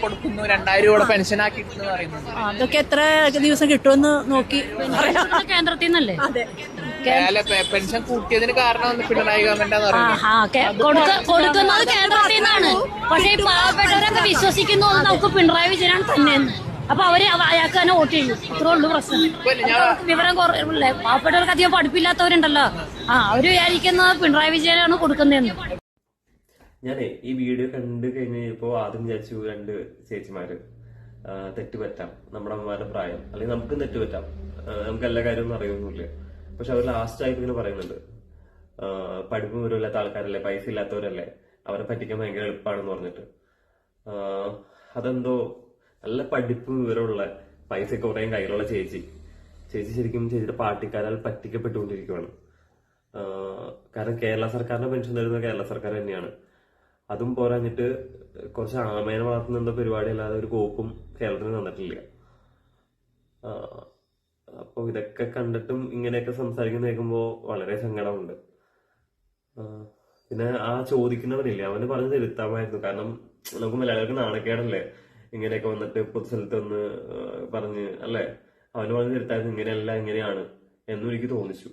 കൊടുക്കുന്നു, 2000 രൂപ പെൻഷൻ ആക്കിയിട്ടെന്ന് പറയുന്നത്. അതൊക്കെ എത്ര ദിവസം കിട്ടുമെന്ന് നോക്കി കേന്ദ്രത്തിൽ നിന്നല്ലേ പെൻഷൻ കൂട്ടിയതിന് കാരണം പിണറായി ഗവൺമെന്റാന്ന് പറയുന്നത്. കൊടുക്കുന്നത് കേന്ദ്രത്തിൽ നിന്നാണ്. പക്ഷെ ഈ പാവപ്പെട്ടവരൊക്കെ വിശ്വസിക്കുന്നു നമുക്ക് പിണറായി വിജയനാണ് തന്നെയെന്ന്. അപ്പൊ അവര് അയാൾക്ക് തന്നെ വോട്ട് ചെയ്യും. അത്രേ ഉള്ളൂ പ്രശ്നം. വിവരം കുറവില്ലേ, പാവപ്പെട്ടവർക്ക് അധികം പഠിപ്പില്ലാത്തവരുണ്ടല്ലോ, അവര് വിചാരിക്കുന്നത് പിണറായി വിജയനാണ് കൊടുക്കുന്നതെന്ന്. ഞാനേ ഈ വീഡിയോ കണ്ടു കഴിഞ്ഞപ്പോ ആദ്യം വിചാരിച്ചു 2 ചേച്ചിമാര് തെറ്റുപറ്റാം, നമ്മുടെ അമ്മമാരുടെ പ്രായം, അല്ലെങ്കിൽ നമുക്കും തെറ്റുപറ്റാം, നമുക്ക് എല്ലാ കാര്യമൊന്നും അറിയൊന്നുമില്ല. പക്ഷെ അവർ ലാസ്റ്റ് ആയിട്ട് ഇങ്ങനെ പറയുന്നുണ്ട്, പഠിപ്പും വിവരമില്ലാത്ത ആൾക്കാരല്ലേ, പൈസ ഇല്ലാത്തവരല്ലേ, അവരെ പറ്റിക്കാൻ ഭയങ്കര എളുപ്പമാണെന്ന് പറഞ്ഞിട്ട്. അതെന്തോ നല്ല പഠിപ്പും വിവരമുള്ള പൈസയൊക്കെ കുറേ കയ്യിലുള്ള ചേച്ചി ശരിക്കും ചേച്ചിയുടെ പാർട്ടിക്കാരാൽ പറ്റിക്കപ്പെട്ടുകൊണ്ടിരിക്കുകയാണ്. കാരണം കേരള സർക്കാരിന്റെ പെൻഷൻ തരുന്നത് കേരള സർക്കാർ തന്നെയാണ്. അതും പോരാഞ്ഞിട്ട് കുറച്ച് ആമേനെ വളർത്തുന്ന പരിപാടി അല്ലാതെ ഒരു കോപ്പും കേരളത്തിന് തന്നിട്ടില്ല. അപ്പൊ ഇതൊക്കെ കണ്ടിട്ടും ഇങ്ങനെയൊക്കെ സംസാരിക്കുന്ന കേൾക്കുമ്പോ വളരെ സങ്കടമുണ്ട്. പിന്നെ ആ ചോദിക്കുന്നവരില്ലേ, അവന് പറഞ്ഞ് തിരുത്താമായിരുന്നു. കാരണം നമുക്ക് മലയാളികൾക്ക് നാണക്കേടല്ലേ ഇങ്ങനെയൊക്കെ വന്നിട്ട് പൊതുസ്ഥലത്ത് ഒന്ന് പറഞ്ഞ്, അല്ലേ, അവന് പറഞ്ഞ് തിരുത്തായിരുന്നു ഇങ്ങനെയല്ല ഇങ്ങനെയാണ് എന്നും എനിക്ക് തോന്നിച്ചു.